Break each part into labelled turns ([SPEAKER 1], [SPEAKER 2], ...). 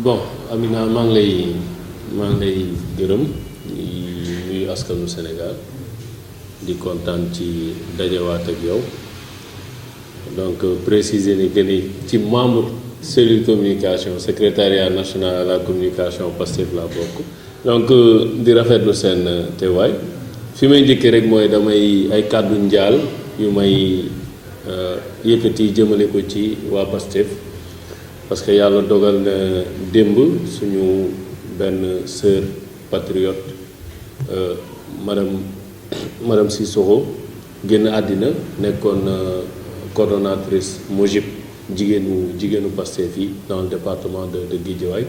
[SPEAKER 1] bon Amina maa ngi lay gërëm nuyu askanu Sénégal di kontaan ci dajewaat ak yow donc préciser ni que ni ci membre cellule communication secrétariat national à la communication Pastef la bokk donc di rafetlu seen teewaay fi may njëkkee rek mooy damay ay kàddu njaal yu may yëkkati jëmale ko ci waa Pastef parce que yàlla dogal na démb suñu benn sœur patriote madame Sissoko génn àddina nekkoon coordonnatrice MOJIP jigéenu Pastef yi dans le département de Guédiawaye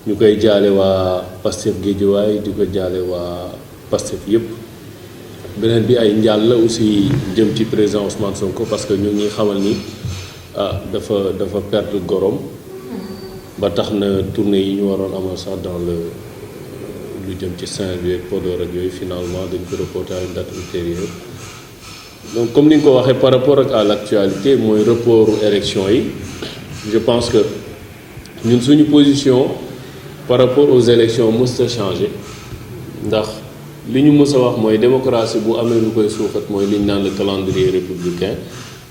[SPEAKER 1] ñu koy jaale waa Pastef Guédiawaye di ko jaale waa Pastef yëpp beneen bi ay njaal la aussi jëm ci président Ousmane Sonko parce que ñu ngi xamal ni dafa perdre gorom ba tax na tournée yi ñu waroon amal sax dans lu jëm ci Saint-Louis ak Podor ak yooyu finalement dañ ko reporter à une date ultérieure donc comme ni nga ko waxee par rapport ak à l'actualité mooy reportu élection yi je pense que ñun suñu position par rapport aux élections mës a changé ndax li ñu mës a wax mooy démocratie bu amee lu koy suuxat mooy li ñu naan le calendrier républicain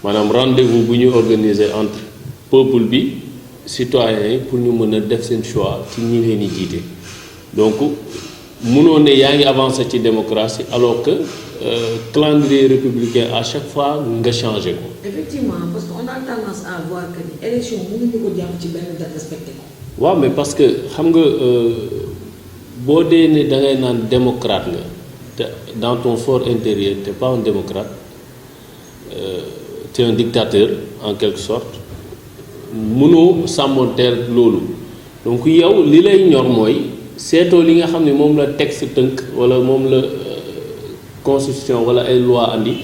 [SPEAKER 1] maanaam rendez-vous bu ñu organiser entre peuple bi citoyens yi pour ñu mën a def seen choix ci ñi leen di jiite donc mënoo ne yaa ngi avancé ci démocratie alors que calendrier républicain à chaque fois nga changé ko.
[SPEAKER 2] effectivement parce que on a tendance à voir que ni élection mënuñu ko jàpp ci benn date respecté ko.
[SPEAKER 1] waaw mais parce que xam nga boo dee ne da ngay naan démocrate nga te dans ton fort intérieur t'es pas un démocrate t'es un dictateur en quelque sorte mënoo sàmmonteel loolu donc yow li lay ñor mooy seetoo li nga xam ne moom la texte tënk wala moom la constitution wala ay loi andi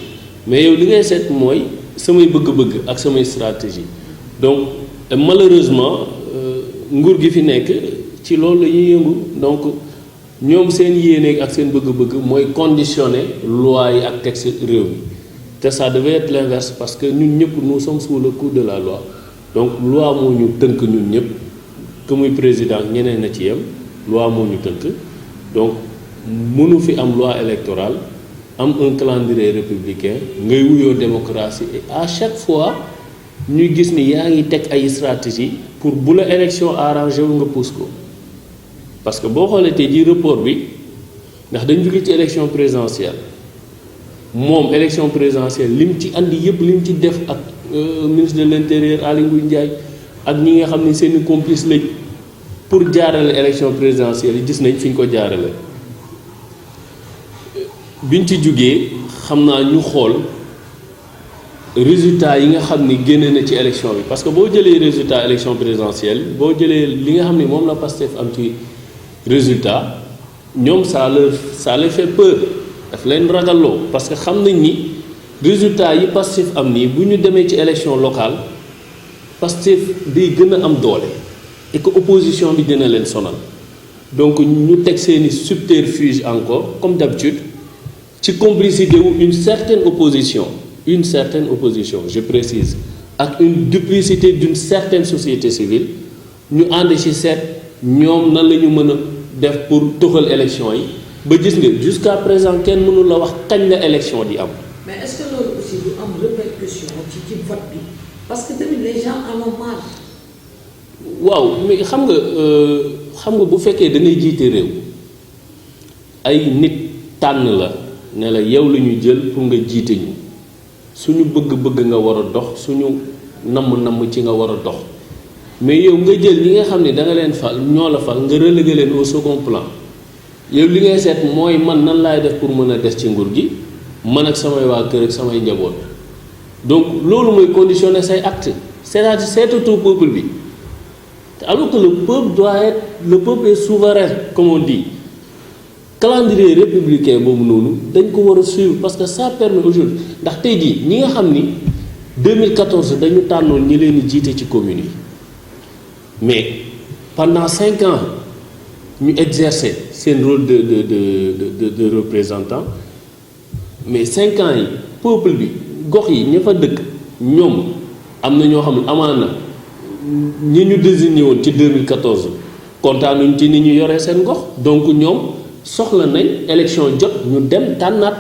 [SPEAKER 1] mais yow li ngay seet mooy samay bëgg-bëgg ak samay stratégie donc malheureusement nguur gi fi nekk ci loolu la ñuy yëngu donc ñoom seen yéene ak seen bëgg-bëgg mooy conditionner loi yi ak texte réew mi te ça devait être l'inverse parce que ñun ñëpp nous sommes sous le coup de la loi donc loi moo ñu tënk ñun ñëpp que muy président ñeneen na ci yem loi moo ñu tënk donc mënu fi am loi électorale am un calendrier républicain ngay wuyoo démocratie et à chaque fois ñuy gis ni yaa ngi teg ay stratégie pour bu la élection arrangé wu nga pousse ko parce que boo xoolee tey jii report bi ndax dañ jóge ci élection présidentielle moom élection présidentielle lim ci andi yëpp lim ci def ak ministre de l'intérieur Aly Ngouille Ndiaye ak ñi nga xam ne seeni complice lañ pour jaarale élection présidentielle yi gis nañ fi ñu ko jaarale biñ ci jógee xam naa ñu xool résultat yi nga xam ni génne na ci élection bi parce que boo jëlee résultat élection présidentielle boo jëlee li nga xam ni moom la Pastef am ci résultat ñoom ça leur fait peur daf leen ragalloo parce que xam nañ ni résultat yi Pastef am nii bu ñu demee ci élection locale Pastef day gën a am doole et que opposition bi dina leen sonal donc ñu teg seeni subterfuge encore comme d'habitude ci complicité wu une certaine opposition je précise ak une duplicité d'une certaine société civile ñu ànd ci seet ñoom nan la ñu mën a def pour toxal élection yi ba gis nga jusqu'à présent kenn mënul la wax kañ la élection di am.
[SPEAKER 2] mais est-ce que loolu aussi du am répercussion ci vote bi parce que tamit les gens en ont marre.
[SPEAKER 1] waaw mais xam nga bu fekkee da ngay jiite réew ay nit tànn la ne la yow la ñu jël pour nga jiite ñu suñu bëgg-bëgg nga war a dox suñu namm ci nga war a dox mais yow nga jël ñi nga xam ne da nga leen fal ñoo la fal nga relégué leen au second plan yow li ngay seet mooy man nan laay def pour mën a des ci nguur gi man ak samay waa kër ak samay njaboot donc loolu mooy conditionner say actes c'est-à-dire seetatu peuple bi alors que le peuple est souverain comme on dit calendrier républicain boobu noonu dañ ko war a suivre parce que ça permet aujourd'hui ndax tey jii ñi nga xam ni 2014 dañu tànnoon ñi leen di jiite ci communes yi mais pendant 5 ans ñu exercer seen rôle de représentant mais 5 ans yi peuple bi gox yi ña fa dëkk ñoom am na ñoo xam ne amaana ñi ñu désigné woon ci 2014 kontaanuñ ci ni ñu yoree seen gox donc ñoom soxla nañ élection jot ñu dem tànnaat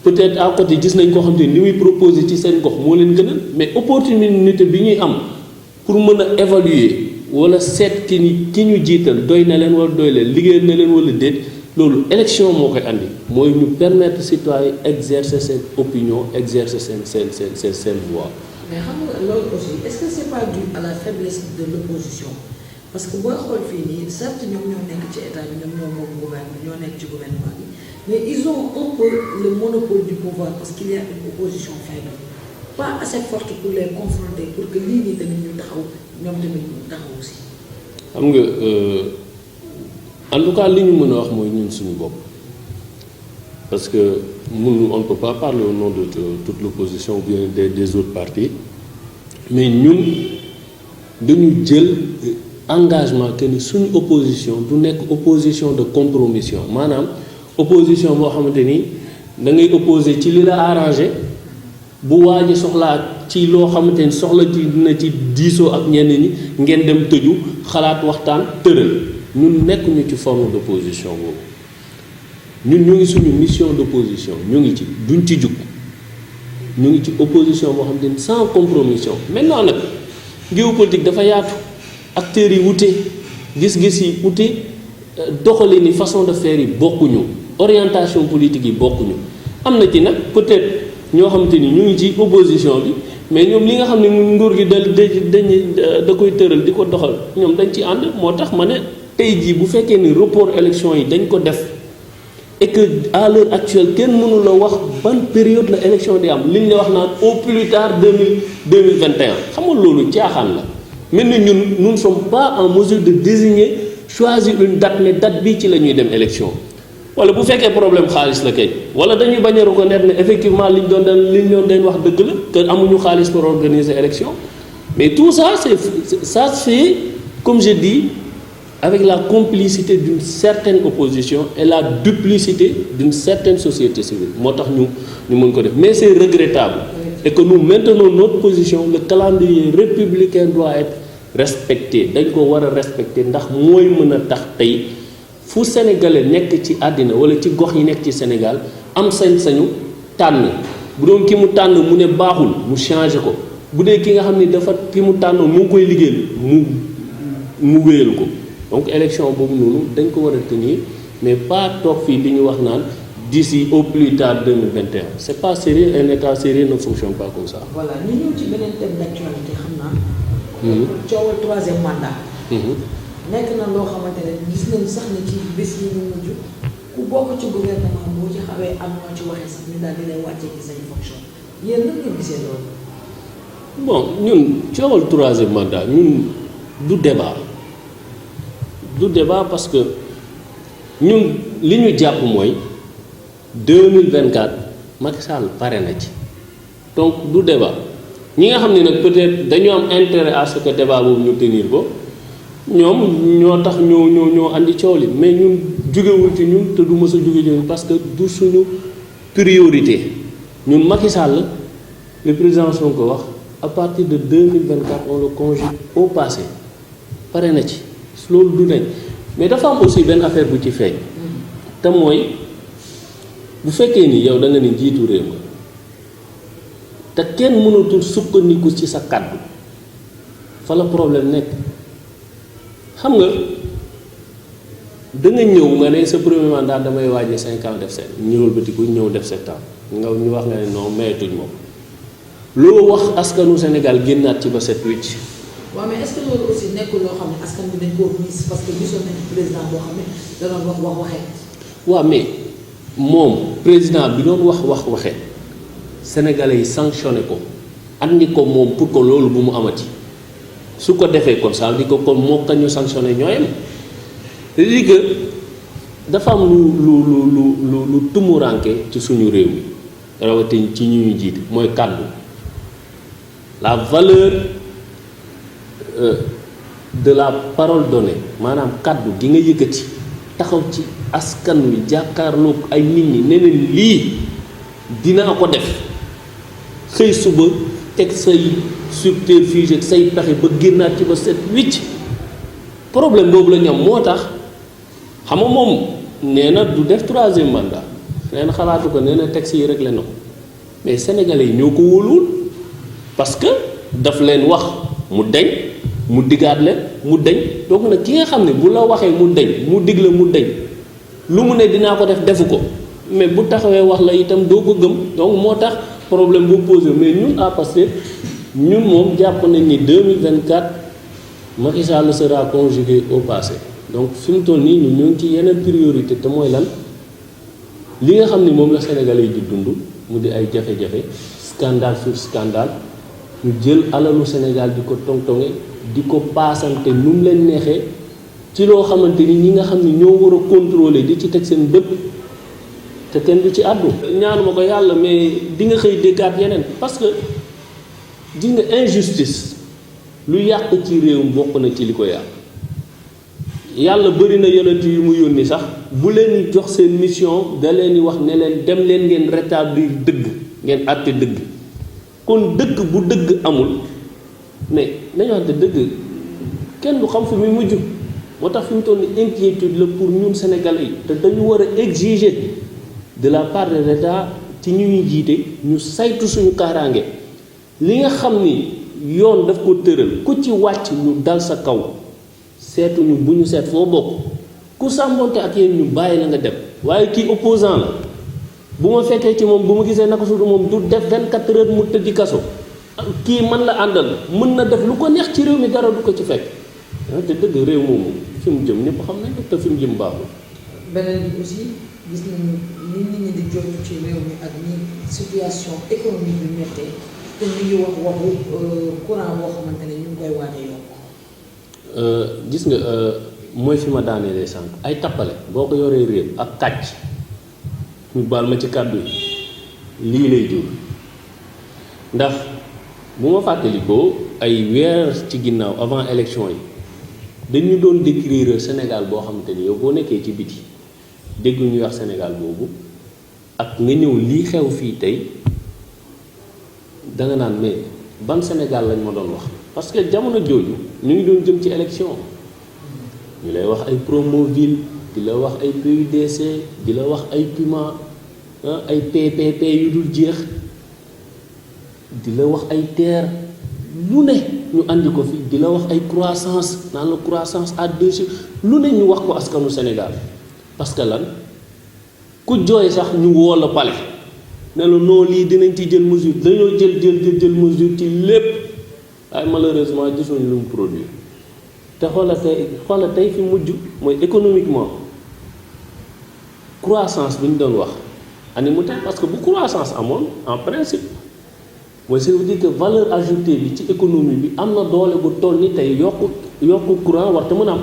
[SPEAKER 1] peut-être à côté gis nañ koo xam te ni muy proposé ci seen gox moo leen gënal mais opportunité bi ñuy am pour mën a évaluer wala seet ki ñu jiital doy na leen wala doy leen liggéey na leen wala déet loolu élection moo koy andi mooy ñu permettre citoyen exercer seen opinion exercer seen voix.
[SPEAKER 2] mais xam nga loolu aussi est-ce que c'est pas dû à la faiblesse de l'opposition parce que booy xool fii nii certes ñoom ñoo nekk ci état bi ñoom ñoo moom gouvernement ñoo nekk ci gouvernement bi mais ils ont un peu le monopole du pouvoir parce qu'il y a une opposition faible pas assez forte pour les confronter pour que lii nii tamit ñu taxaw ñoom tamit ñu taxaw aussi.
[SPEAKER 1] xam nga en tout cas li ñu mën a wax mooy ñun suñu bopp parce que on ne peut pas parler au nom de toute l'opposition ou bien des autres partis mais ñun dañu jël engagement que ni suñu opposition du nekk opposition de compromission maanaam opposition boo xamante ni da ngay opposer ci li la arrangé bu waaj a soxlaa ci loo xamante ni soxla ci dina ci diisoo ak ñenn ñi ngeen dem tëju xalaat waxtaan tëral ñun nekkuñu ci forme d'opposition boobu ñun ñu ngi suñu mission d'opposition ñu ngi ci duñ ci jug ñu ngi ci opposition boo xamante ni sans compromission maintenant nag géopolitique dafa yaatu acteurs yi wute gis-gis yi wute doxali ni façon de faire yi bokkuñu orientation politique yi bokkuñu am na ci nag peut-être ñoo xamante ni ñu ngi ci opposition bi mais ñoom li nga xam ne nguur gi da koy tëral di ko doxal ñoom dañ ci ànd moo tax ma ne tey jii bu fekkee ni report élection yi dañ ko def et que à l'heure actuelle kenn mënu la wax ban période la élection di am li ñu la wax naan au plus tard 2021 xam nga loolu caaxaan la mel ni ñun nous ne sommes pas en mesure de désigner choisir une date ne date bii ci la ñuy dem élection wala bu fekkee problème xaalis la kay wala dañuy bañ a reconnaître ne effectivement li ñu doon wax dëgg la que amuñu xaalis pour organiser élection mais tout ça ça se fait comme je dis avec la complicité d'une certaine opposition et la duplicité d'une certaine société civile moo tax ñu mën ko def mais c'est regrettable et que nous maintenons notre position le calendrier républicain doit être respecté dañ ko war a respecter ndax mooy mën a tax tey fu sénégalais nekk ci àddina wala ci gox yi nekk ci Sénégal am sañ-sañu tànn bu doon ki mu tànn mu ne baaxul mu changer ko bu dee ki nga xam ni dafa ki mu tànn mu ngi koy liggéeyal mu wéyal ko donc élection boobu noonu dañ ko war a tenir mais pas toog fii di ñu wax naan d'ici au plus tard 2021 c'est pas sérieux un état sérieux ne fonctionne pas comme ça.
[SPEAKER 2] voilà ñu ñëw ci beneen thème d'actualité xam naa. coowal troisième mandat. nekk na loo xamante ne gis nañu sax ne ci bés yi ñu mujj ku bokk ci gouvernement boo ci xawee am noo ci waxee sax ñu daal di lay wàccee ci say fonction yéen nan ngeen gisee loolu.
[SPEAKER 1] bon ñun coowal troisième mandat ñun du débat parce que ñun li ñu jàpp mooy 2024 Macky Sall pare na ci donc du débat ñi nga xam ne nag peut-être dañu am intérêt à ce que débat boobu ñu tenir ko ñoom ñoo tax ñoo andi coow li mais ñun jógewul ci ñun te du mës a jóge ñun parce que du suñu priorité ñun Macky Sall le président Sonko wax à partir de 2024 on le conjugue au passé pare na ci loolu du nañ mais dafa am aussi benn affaire bu ci feeñ te mooy bu fekkee ni yow da nga ni jiitu réew nga te kenn mënatul sukkandiku ci sa kàddu fa la problème nekk xam nga da nga ñëw nga ne sa premier mandat damay waajee 5 ans def 7 ñëwal bëtiku ñëw def 7 ans nga ñu wax nga ne non mayetuñ moom loo wax askanu Sénégal génnaat ci ba 7 wicc.
[SPEAKER 2] waaw mais est-ce que loolu aussi nekkul loo xam ne askan bi dañ koo gis parce que gisoon nañu président boo xam ne da doon wax waxee.
[SPEAKER 1] waaw mais moom président bi doon wax waxee sénégalais yi sanctionné ko andi ko moom pour que loolu bu mu amati su ko defee kon ça veut dire que kon moo kañ ñu sanctionné ñooyam c'est-à-dire que dafa am lu tumuranke ci suñu réew mi rawatina ci ñu ñu jiite mooy kàddu la valeur. De la parole donnée maanaam kàddu gi nga yëkkati taxaw ci askan wi jàkkaarloog ay nit ñi ne leen lii dinaa ko def xëy suba teg say subterfuge ak say pexe ba génnaat ci ba set wicc problème boobu la ñu am moo tax xam nga moom nee na du def troisième mandat nee na xalaatu ko nee na texte yi réglé na ko mais sénégalais yi ñoo ko wóoluwul parce que daf leen wax mu deñ mu diggaat leen mu deñ donc nag ki nga xam ne bu la waxee mu deñ mu dig la mu deñ lu mu ne dinaa ko def defu ko mais bu taxawee wax la itam doo ko gëm donc moo tax problème bu posé mais ñun à Pastef ñun moom jàpp nañ ni 2024 Macky Sall sera conjugué au passé donc fi mu toll nii ñu ngi ci yeneen priorité te mooy lan li nga xam ni moom la Sénégalais yi di dund mu di ay jafe-jafe scandale sur scandale ñu jël alalu Sénégal di ko tongtonge di ko paasante nu mu leen neexee ci loo xamante ni ñi nga xam ni ñoo war a contrôler di ci teg seen bët te kenn du ci àddu ñaanuma ko yàlla mais di nga xëy déggaat yeneen parce que di nga injustice lu yàq ci réew bokk na ci li ko yàq yàlla bëri na yonent yu mu yónni sax bu leen jox seen mission da leen di wax ne leen dem leen ngeen rétablir dëgg ngeen àtte dëgg kon dëgg bu dëgg amul mais nañu wante dëgg kenn du xam fi muy mujj moo tax fi mu toll ni inquiétude la pour ñun Sénégalais yi te dañu war a exiger de la part de l'État ci ñu ñuy jiite ñu saytu suñu kaaraange li nga xam ni yoon daf ko tëral ku ci wàcc ñu dal sa kaw seetuñu bu ñu seet foo bokk ku sàmmonte ak yéen ñu bàyyi la nga dem waaye kii opposant la bu ma fekkee ci moom bu ma gisee naka su dul moom du def 24 heures mu tëddi kaso kii man la àndal mën na def lu ko neex ci réew mi dara du ko ci fekk te dëgg réew moomu fi mu jëm ñëpp xam nañ ko te fi mu jëm baaxul.
[SPEAKER 2] beneen bi aussi gis nañu ni nit ñi di jooju ci réew mi ak ni situation économique bi méttee te ñu ngi wax waxu courant boo xamante ne ñu ngi koy waaj a yokk.
[SPEAKER 1] gis nga mooy fi ma daanelee sànq ay tappale boo ko yoree réew ak kàcc ñu baal ma ci kàddu yi lii lay jur ndax bu ma fàttalikoo ay weer ci ginnaaw avant élection yi dañu doon décrire Sénégal boo xamante ni yow boo nekkee ci biti dégg ñuy wax Sénégal boobu ak nga ñëw lii xew fii tey danga naan mais ban Sénégal lañ ma doon wax parce que jamono jooju ñu ngi doon jëm ci élection ñu lay wax ay Promoville di la wax ay PUDC di la wax ay Puma ay PPP yu dul jeex di la wax ay terre lu ne ñu andi ko fi di la wax ay croissance naan la croissance à 2 chiffres lu ne ñu wax ko askanu Sénégal parce que lan ku jooy sax ñu woo la pale ne la non lii dinañ ci jël mesure dañoo jël mesure ci lépp waaye malheureusement gisuñu lu mu produire te xoola tey fi mujj mooy économiquement croissance bi ñu doon wax ani mu tey parce que bu croissance amoon en principe mooy ça veut dire que valeur ajoutée bi ci économie bi am na doole bu toll ni tey yokku courant war te mën a am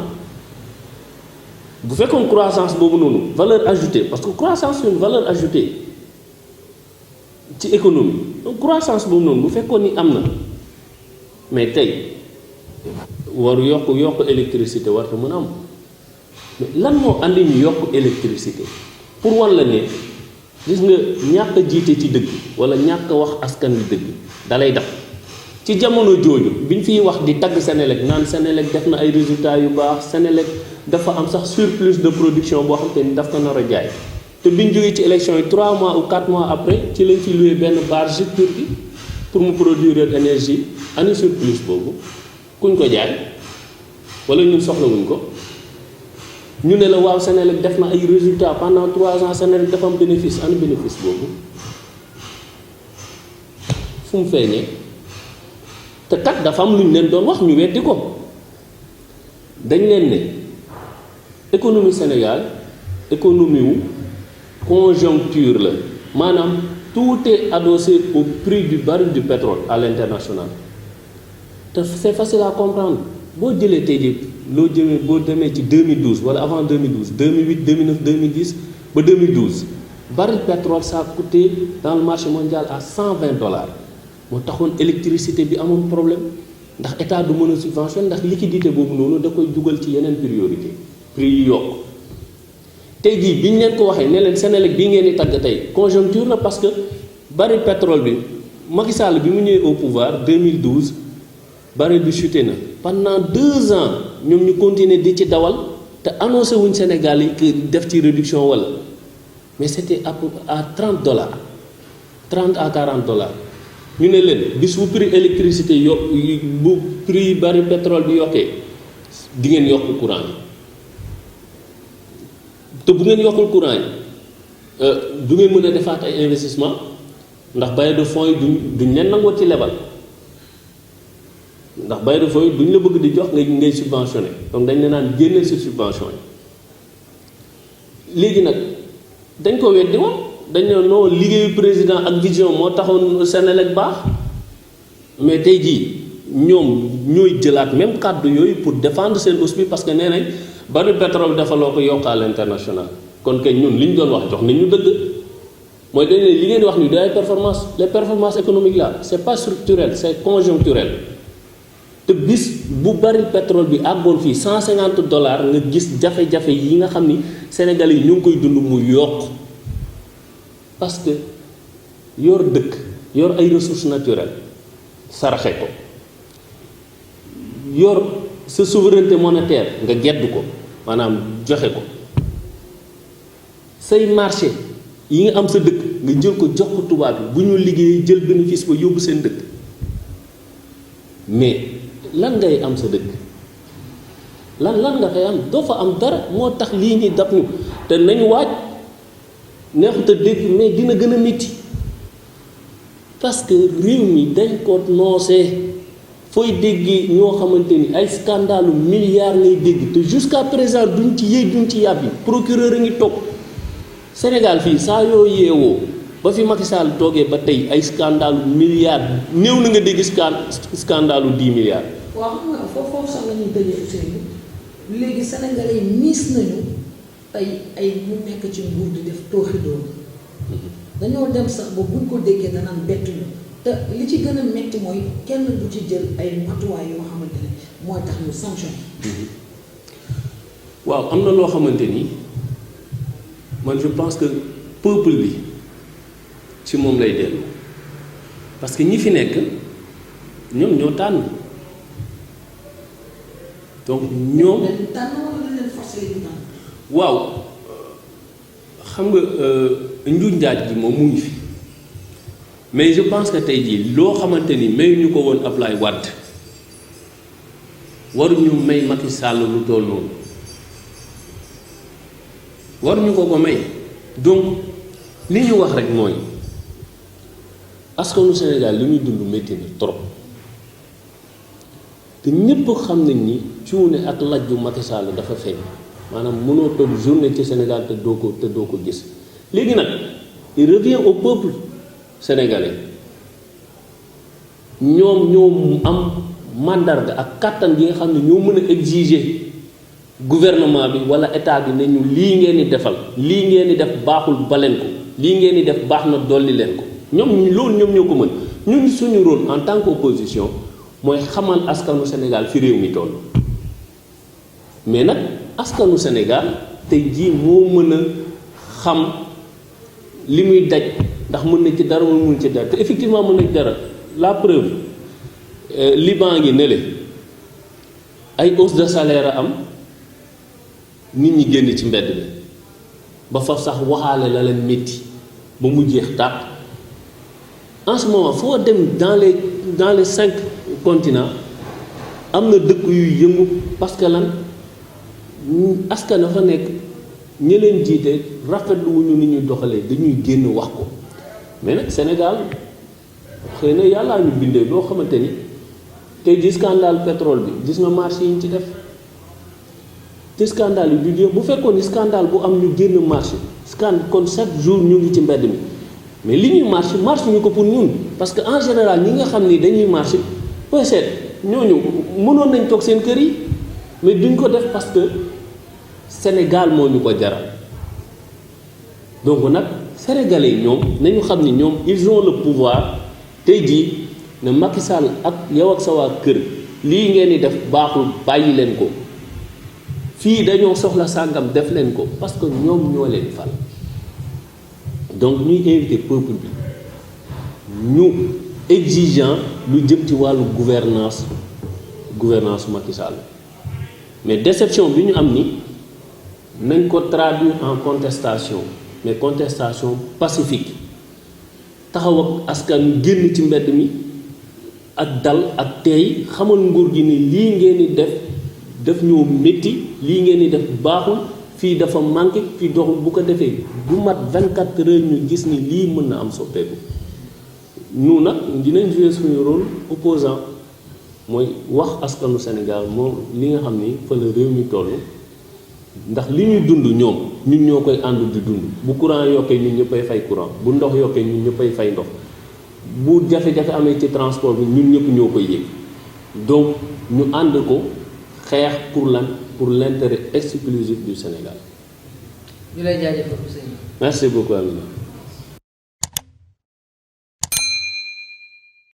[SPEAKER 1] bu fekkoon croissance boobu noonu valeur ajoutée parce que croissance c'est une valeur ajoutée ci économie donc croissance boobu noonu bu fekkoon ni am na mais tey war yokk électricité war te mën a am mais lan moo andi ñu yokk électricité pour wan la ne gis nga ñàkk a jiite ci dëgg wala ñàkk a wax askan wi dëgg dalay def ci jamono jooju bi ñu fiy wax di tagg Senelec naan Senelec def na ay résultats yu baax Senelec dafa am sax surplus de production boo xam te ni daf ko nar a jaay te bi ñu jógee ci élection yi 3 mois ou 4 mois après ci lañ fi loué benn barge turki pour mu produire énergie ani surplus boobu kuñ ko jaay wala ñun soxlawuñ ko ñu ne la waaw Senelec def na ay résultats pendant 3 ans Senelec dafa am bénéfice ani bénéfice boobu fu mu feeñee te kat dafa am lu ñu leen doon wax ñu weddi ko dañ leen ne économie Sénégal économie wu conjoncture la maanaam tout est adossé au prix du baril du pétrole à l'international te c'est facile à comprendre boo jëlee tey jii loo jëmee boo demee ci 2012 wala avant 2012 2008 2009 2010 ba 2012 baril pétrole ça a coûté dans le marché mondial à $120 moo taxoon électricité bi amoon problème ndax état du mën a subvention ndax liquidité boobu noonu da koy dugal ci yeneen priorité prix yi yokk tey jii bi ñu leen ko waxee ne leen Senelec bii ngeen di tagg tey conjoncture la parce que baril pétrole bi Macky Sall bi mu ñëwee au pouvoir 2012 baril bi chuté na pendant 2 ans ñoom ñu continuer di ci dawal te annoncé wuñ Sénégal yi que def ci réduction wala mais c'était à $30 30 à $40 ñu ne leen bis bu prix électricité bu prix baril pétrole bi yokkee di ngeen yokk courant yi te bu ngeen yokkul courant yi du ngeen mën a defaat ay investissement ndax bailleurs de fonds yi duñ leen nangoo ci lebal ndax bailleurs de fonds yi duñ la bëgg di jox ngay subventionné donc dañ la naan génneel si subvention yi léegi nag dañ ko weddi woon dañ ne non liggéeyu président ak vision moo taxoon Senelec baax mais tey jii ñoom ñooy jëlaat même kàddu yooyu pour défendre seen hausse bi parce que nee nañ bari pétrole dafa loo ko yokk à l'international kon kay ñun li ñu doon wax jox nañ ñu dëgg mooy dañ ne li ngeen di wax ni day performance les performances économiques là c'est pas structurel c'est conjoncturel te bis bu bari pétrole bi àggoon fii $150 nga gis jafe-jafe yi nga xam ni Sénégalais yi ñu ngi koy dund mu yokk parce que yor dëkk yor ay ressources naturelles saraxe ko yor sa souveraineté monétaire nga gedd ko maanaam joxe ko say marché yi nga am sa dëkk nga jël ko jox ko tubaab bi bu ñu liggéeyee jël bénéfice ba yóbbu seen dëkk mais lan ngay am sa dëkk lan nga fay am doo fa am dara moo tax lii ñuy dab ñu te nañu waaj neexut a dégg mais dina gën a métti parce que réew mi dañ ko noosee fooy dégg ñoo xamante ni ay scandalu milliards ngay dégg te jusqu'à présent duñ ci yëy duñ ci yàbbi procureur a ngi toog Sénégal fii saa yoo yeewoo ba fi Macky Sall toogee ba tey ay scandalu milliards néew na nga dégg scandalu 10 milliards.
[SPEAKER 2] waaw xam nga foofu sax la ñuy dëjee Ousseynou léegi Sénégalais yi miis nañu ay mu nekk ci nguur di def tooxi doon dañoo dem sax ba buñ ko déggee danaan bettuñu te li ci gën a metti mooy kenn du ci jël ay matuwaay yoo xamante ne mooy tax ñu sanctionné.
[SPEAKER 1] waaw am na loo xamante ni man je pense que peuple bi ci moom lay dellu parce que ñi fi nekk ñoom ñoo tànn donc ñoom.
[SPEAKER 2] tànn wala leen forcé ñu tànn.
[SPEAKER 1] waaw xam nga njuuj njaaj gi moom mu ngi fi mais je pense que tey jii loo xamante ni mayuñu ko woon Ablaye Wade waruñu may Macky Sall lu toll noonu waruñu ko may donc li ñu wax rek mooy askanu Sénégal li ñuy dund métti na trop te ñépp xam nañ ni cuune ak lajju Macky Sall dafa feeñ maanaam mënoo toog journée ci Sénégal te doo ko gis léegi nag il revient au peuple sénégalais ñoom am mandarga ak kàttan gi nga xam ne ñoo mën a exiger gouvernement bi wala état bi ne ñu lii ngeen di defal lii ngeen di def baaxul baleen ko lii ngeen di def baax na dolli leen ko ñoom ñoo ko mën ñun suñu rôle en tant qu'opposition mooy xamal askanu Sénégal fi réew mi toll mais nag askanu Sénégal tey jii moo mën a xam li muy daj ndax mën na ci dara wala mën ci dara te effectivement mën na ci dara la preuve Liban ngi ne le ay hausse de salaire a am nit ñi génn ci mbedd bi ba fa sax waxaale la leen métti ba mu jeex tàkk en ce moment foo dem dans les 5 continents am na dëkk yuy yëngu parce que lan askan fa nekk ñi leen jiite rafetlu wuñu ni ñuy doxalee dañuy génn wax ko mais nag Sénégal xëy na yàllaa ñu bindee loo xamante ni tey di scandale pétrole bi gis nga marché yi ñu ci def te scandale yi du bu fekkoon ni scandale bu am ñu génn marché kon chaque jour ñu ngi ci mbedd mi mais li ñuy marché ñu ko pour ñun parce que en général ñi nga xam ni dañuy marché peut seet ñooñu mënoon nañ toog seen kër yi mais duñ ko def parce que Sénégal moo ñu ko jaral donc nag sénégalais yi ñoom nañu xam ni ñoom ils ont le pouvoir tey jii ne Macky Sall ak yow ak sa waa kër lii ngeen di def baaxul bàyyi leen ko fii dañoo soxla sàngam def leen ko parce que ñoom ñoo leen fal donc ñuy invité peuple bi ñu exigeant lu jëm ci wàllu gouvernance Macky Sall mais déception bi ñu am ni nañ ko traduire en contestation mais contestation pacifique taxaw ak askan génn ci mbedd mi ak dal ak tey xamal nguur gi ni lii ngeen di def ñoo métti lii ngeen di def baaxul fii dafa manqué fii doxul bu ko defee bu mat 24 heures ñu gis ni lii mën na am soppeeku nous nag dinañ jouer suñu rôle opposant mooy wax askanu Sénégal moom li nga xam ni fa la réew mi toll ndax li ñuy dund ñoom ñun ñoo koy ànd di dund bu courant yokkee ñun ñëppay fay courant bu ndox yokkee ñun ñëppay fay ndox bu jafe-jafe amee ci transport bi ñun ñëpp ñoo koy yëg donc ñu ànd ko xeex pour l'intérêt exclusif du Sénégal.
[SPEAKER 2] ñu lay jaajëfal.
[SPEAKER 1] Merci beaucoup Amina.